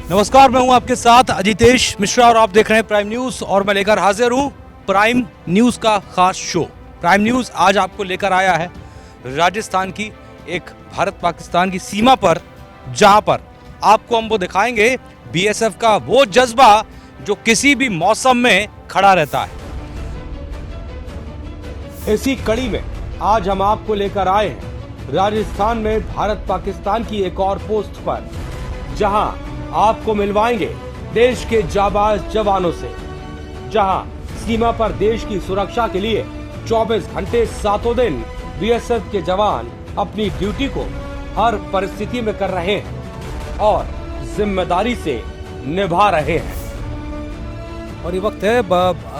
नमस्कार, मैं हूं आपके साथ अजितेश मिश्रा और आप देख रहे हैं प्राइम न्यूज और मैं लेकर हाजिर हूं प्राइम न्यूज का खास शो। प्राइम न्यूज आज आपको लेकर आया है राजस्थान की एक भारत पाकिस्तान की सीमा पर, जहां पर आपको हम वो दिखाएंगे बीएसएफ का वो जज्बा जो किसी भी मौसम में खड़ा रहता है। इसी कड़ी में आज हम आपको लेकर आए हैं राजस्थान में भारत पाकिस्तान की एक और पोस्ट पर, जहां आपको मिलवाएंगे देश के जाबाज जवानों से, जहां सीमा पर देश की सुरक्षा के लिए 24 घंटे सातों दिन बीएसएफ के जवान अपनी ड्यूटी को हर परिस्थिति में कर रहे हैं और जिम्मेदारी से निभा रहे हैं। और ये वक्त है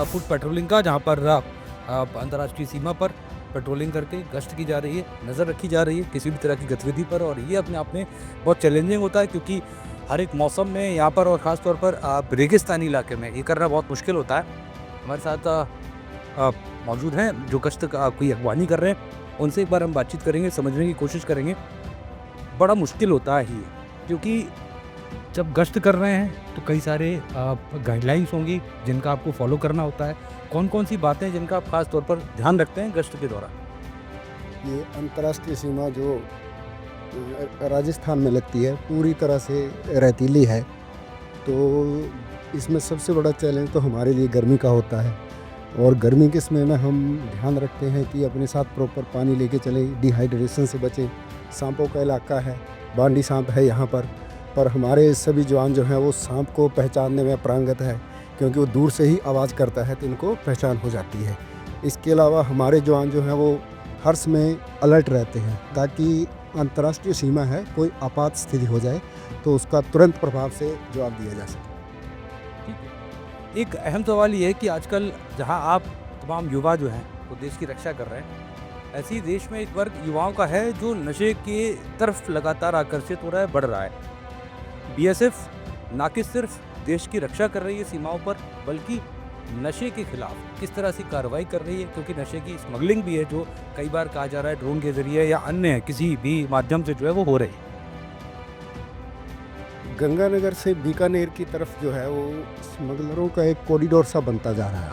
फुट पेट्रोलिंग का, जहां पर अंतर्राष्ट्रीय सीमा पर पेट्रोलिंग करके गश्त की जा रही है, नज़र रखी जा रही है किसी भी तरह की गतिविधि पर। और ये अपने आप में बहुत चैलेंजिंग होता है, क्योंकि हर एक मौसम में यहाँ पर और ख़ास तौर पर रेगिस्तानी इलाके में ये करना बहुत मुश्किल होता है। हमारे साथ मौजूद हैं जो गश्त की अगवानी कर रहे हैं, उनसे एक बार हम बातचीत करेंगे, समझने की कोशिश करेंगे। बड़ा मुश्किल होता है ये, क्योंकि जब गश्त कर रहे हैं तो कई सारे गाइडलाइंस होंगी जिनका आपको फॉलो करना होता है। कौन कौन सी बातें जिनका आप खास तौर पर ध्यान रखते हैं गश्त के दौरान? ये अंतर्राष्ट्रीय सीमा जो राजस्थान में लगती है पूरी तरह से रेतीली है, तो इसमें सबसे बड़ा चैलेंज तो हमारे लिए गर्मी का होता है। और गर्मी के समय में हम ध्यान रखते हैं कि अपने साथ प्रॉपर पानी लेके चलें, डिहाइड्रेशन से बचें। सांपों का इलाका है, बांडी सांप है यहाँ पर हमारे सभी जवान जो हैं वो सांप को पहचानने में प्रांगत है, क्योंकि वो दूर से ही आवाज़ करता है तो इनको पहचान हो जाती है। इसके अलावा हमारे जवान जो हैं वो हर समय अलर्ट रहते हैं, ताकि अंतर्राष्ट्रीय सीमा है, कोई आपात स्थिति हो जाए तो उसका तुरंत प्रभाव से जवाब दिया जा सके। एक अहम सवाल ये है कि आजकल जहां आप तमाम युवा जो हैं वो देश की रक्षा कर रहे हैं, ऐसी देश में एक वर्ग युवाओं का है जो नशे के तरफ लगातार आकर्षित हो रहा है, बढ़ रहा है। बीएसएफ ना कि सिर्फ देश की रक्षा कर रही है सीमाओं पर, बल्कि नशे के खिलाफ किस तरह से कार्रवाई कर रही है, क्योंकि नशे की स्मगलिंग भी है जो कई बार कहा जा रहा है ड्रोन के जरिए या अन्य किसी भी माध्यम से जो है वो हो रही है। गंगानगर से बीकानेर की तरफ जो है वो स्मगलरों का एक कॉरिडोर सा बनता जा रहा है।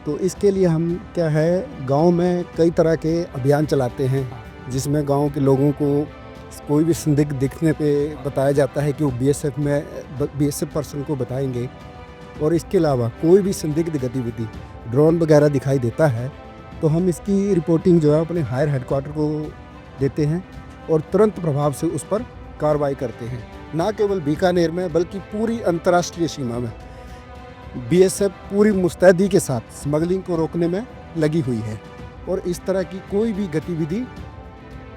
तो इसके लिए हम क्या है, गांव में कई तरह के अभियान चलाते हैं, जिसमें गांव के लोगों को कोई भी संदिग्ध दिखने पे बताया जाता है कि वो बीएसएफ पर्सन को बताएंगे। और इसके अलावा कोई भी संदिग्ध गतिविधि, ड्रोन वगैरह दिखाई देता है तो हम इसकी रिपोर्टिंग जो है अपने हायर हेडक्वार्टर को देते हैं और तुरंत प्रभाव से उस पर कार्रवाई करते हैं। ना केवल बीकानेर में बल्कि पूरी अंतर्राष्ट्रीय सीमा में बीएसएफ पूरी मुस्तैदी के साथ स्मगलिंग को रोकने में लगी हुई है, और इस तरह की कोई भी गतिविधि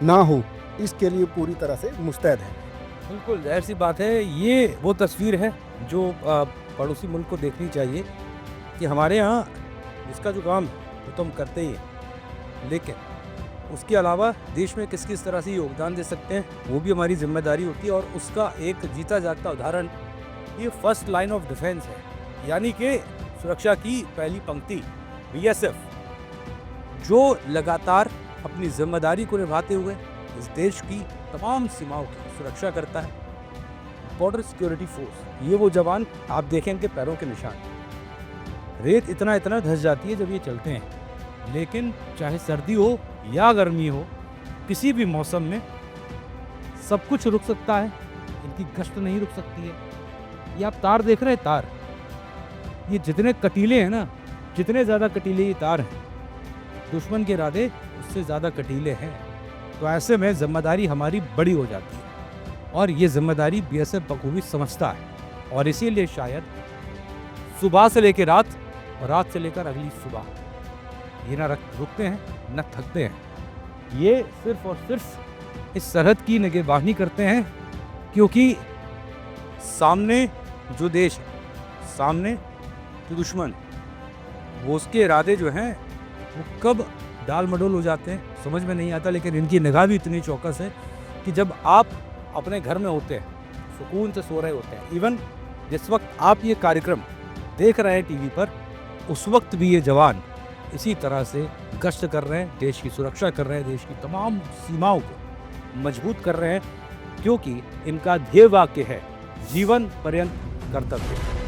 ना हो इसके लिए पूरी तरह से मुस्तैद है। बिल्कुल जाहिर सी बात है, ये वो तस्वीर है जो पड़ोसी मुल्क को देखनी चाहिए कि हमारे यहाँ जिसका जो काम है वो तो हम करते ही हैं, लेकिन उसके अलावा देश में किस किस तरह से योगदान दे सकते हैं वो भी हमारी जिम्मेदारी होती है। और उसका एक जीता जागता उदाहरण ये फर्स्ट लाइन ऑफ डिफेंस है, यानी कि सुरक्षा की पहली पंक्ति बीएसएफ, जो लगातार अपनी जिम्मेदारी को निभाते हुए इस देश की तमाम सीमाओं की सुरक्षा करता है। बॉर्डर सिक्योरिटी फोर्स, ये वो जवान आप देखें इनके पैरों के निशान, रेत इतना धंस जाती है जब ये चलते हैं, लेकिन चाहे सर्दी हो या गर्मी हो, किसी भी मौसम में सब कुछ रुक सकता है, इनकी गश्त नहीं रुक सकती है। ये आप तार देख रहे हैं, तार ये जितने कटीले हैं ना, जितने ज़्यादा कटीले ये तार हैं, दुश्मन के इरादे उससे ज़्यादा कटीले हैं। तो ऐसे में जिम्मेदारी हमारी बड़ी हो जाती है, और ये जिम्मेदारी बीएसएफ बखूबी समझता है, और इसीलिए शायद सुबह से लेकर रात और रात से लेकर अगली सुबह ये ना रुकते हैं न थकते हैं। ये सिर्फ और सिर्फ इस सरहद की निगहबानी करते हैं, क्योंकि सामने जो देश है, सामने जो दुश्मन है, वो उसके इरादे जो हैं वो कब डाल मडोल हो जाते हैं समझ में नहीं आता। लेकिन इनकी निगाह भी इतनी चौकस है कि जब आप अपने घर में होते हैं, सुकून से सो रहे होते हैं, इवन जिस वक्त आप ये कार्यक्रम देख रहे हैं टीवी पर, उस वक्त भी ये जवान इसी तरह से गश्त कर रहे हैं, देश की सुरक्षा कर रहे हैं, देश की तमाम सीमाओं को मजबूत कर रहे हैं, क्योंकि इनका ध्येय वाक्य है जीवन पर्यंत कर्तव्य है।